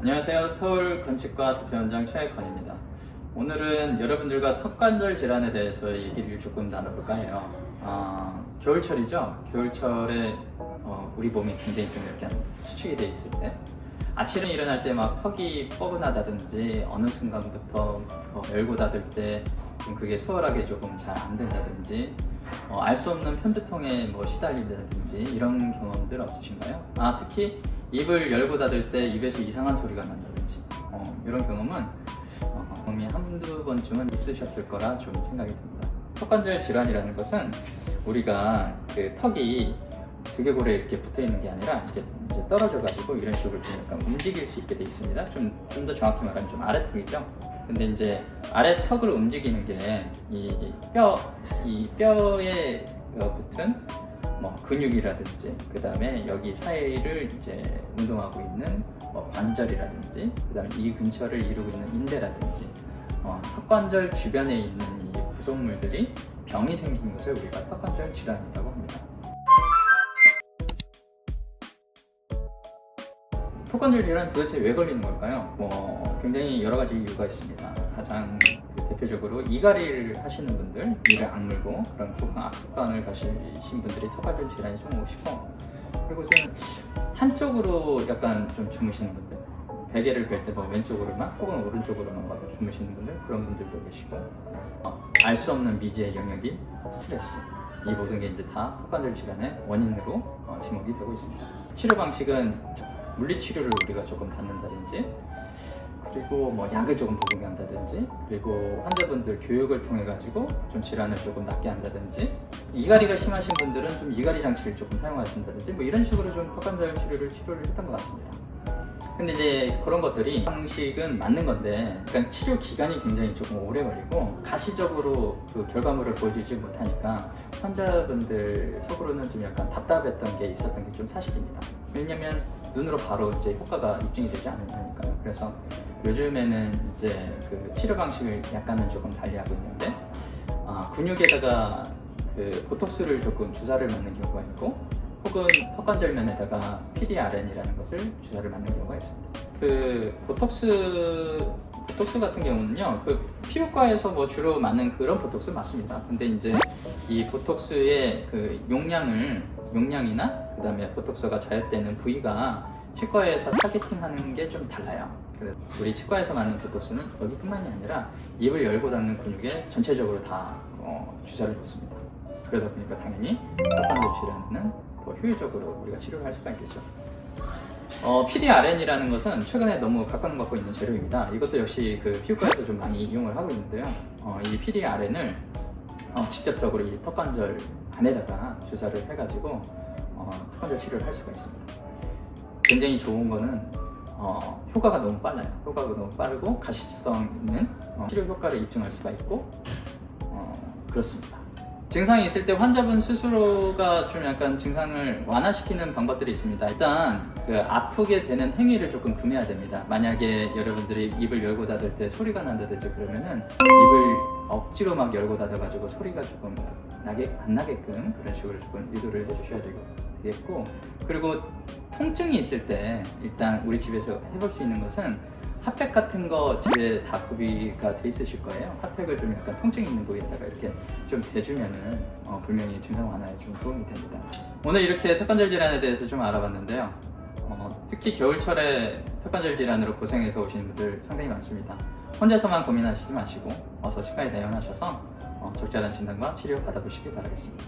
안녕하세요. 서울건축과 대표원장 최혜건입니다. 오늘은 여러분들과 턱관절 질환에 대해서 얘기를 조금 나눠볼까 해요. 겨울철이죠. 겨울철에 우리 몸이 굉장히 좀 이렇게 수축이 돼 있을 때, 아침에 일어날 때 막 턱이 뻐근하다든지 어느 순간부터 열고 닫을 때 좀 그게 수월하게 조금 잘 안 된다든지, 알 수 없는 편두통에 시달린다든지 이런 경험들 없으신가요? 특히 입을 열고 닫을 때 입에서 이상한 소리가 난다든지 이런 경험은 경험이 한두 번쯤은 있으셨을 거라 좀 생각이 듭니다. 턱관절 질환이라는 것은 우리가 그 턱이 두개골에 이렇게 붙어 있는 게 아니라 이렇게 이제 떨어져 가지고 이런 식으로 좀 약간 움직일 수 있게 돼 있습니다. 좀 더 정확히 말하면 좀 아래턱이죠. 근데 이제 아래턱을 움직이는 게 이 뼈에 붙은 근육이라든지, 그 다음에 여기 사이를 이제 운동하고 있는 관절이라든지, 그 다음에 이 근처를 이루고 있는 인대라든지, 턱관절 주변에 있는 이 구성물들이 병이 생긴 것을 우리가 턱관절 질환이라고 합니다. 턱관절 질환 도대체 왜 걸리는 걸까요? 굉장히 여러 가지 이유가 있습니다. 가장 대표적으로 이갈이를 하시는 분들, 이를 악물고 그런 조금 악습관을 가지신 분들이 턱관절 질환이 좀 오시고, 그리고 좀 한쪽으로 약간 좀 주무시는 분들, 베개를 벨 때 왼쪽으로만 혹은 오른쪽으로만 주무시는 분들, 그런 분들도 계시고, 알 수 없는 미지의 영역인 스트레스, 이 모든 게 이제 다 턱관절 질환의 원인으로 지목이 되고 있습니다. 치료 방식은 물리치료를 우리가 조금 받는다든지, 그리고 약을 조금 복용한다든지, 그리고 환자분들 교육을 통해 가지고 좀 질환을 조금 낫게 한다든지, 이갈이가 심하신 분들은 좀 이갈이 장치를 조금 사용하신다든지, 이런 식으로 좀 턱관절 치료를 했던 것 같습니다. 근데 이제 그런 것들이 방식은 맞는 건데, 그러니까 치료 기간이 굉장히 조금 오래 걸리고 가시적으로 그 결과물을 보여주지 못하니까 환자분들 속으로는 좀 약간 답답했던 게 있었던 게 좀 사실입니다. 왜냐면 눈으로 바로 이제 효과가 입증이 되지 않으니까요. 그래서 요즘에는 이제 그 치료 방식을 약간은 조금 달리하고 있는데, 근육에다가 그 보톡스를 조금 주사를 맞는 경우가 있고, 혹은 턱관절면에다가 PDRN이라는 것을 주사를 맞는 경우가 있습니다. 그 보톡스 같은 경우는요, 그 피부과에서 주로 맞는 그런 보톡스 맞습니다. 근데 이제 이 보톡스의 그 용량이나 그 다음에 보톡스가 자극되는 부위가 치과에서 타겟팅하는 게 좀 달라요. 그래서 우리 치과에서 맞는 보톡스는 여기뿐만이 아니라 입을 열고 닫는 근육에 전체적으로 다 주사를 놓습니다. 그러다 보니까 당연히 턱관절 질환은 더 효율적으로 우리가 치료를 할 수가 있겠죠. PDRN이라는 것은 최근에 너무 각광받고 있는 재료입니다. 이것도 역시 그 피부과에서 좀 많이 이용을 하고 있는데요. 이 PDRN을 직접적으로 이 턱관절 안에다가 주사를 해가지고 턱관절 치료를 할 수가 있습니다. 굉장히 좋은 거는 효과가 너무 빨라요. 효과가 너무 빠르고 가시성 있는 치료 효과를 입증할 수가 있고, 그렇습니다. 증상이 있을 때 환자분 스스로가 좀 약간 증상을 완화시키는 방법들이 있습니다. 일단 그 아프게 되는 행위를 조금 금해야 됩니다. 만약에 여러분들이 입을 열고 닫을 때 소리가 난다든지 그러면은 입을 억지로 막 열고 닫아가지고 소리가 조금 안 나게끔 그런 식으로 조금 유도를 해주셔야 되겠고, 그리고 통증이 있을 때 일단 우리 집에서 해볼 수 있는 것은 핫팩 같은 거 집에 다 구비가 돼 있으실 거예요. 핫팩을 좀 약간 통증 있는 부위에다가 이렇게 좀 대주면은 분명히 증상 완화에 좀 도움이 됩니다. 오늘 이렇게 턱관절 질환에 대해서 좀 알아봤는데요. 특히 겨울철에 턱관절 질환으로 고생해서 오시는 분들 상당히 많습니다. 혼자서만 고민하시지 마시고 어서 치과에 내원하셔서 적절한 진단과 치료 받아보시길 바라겠습니다.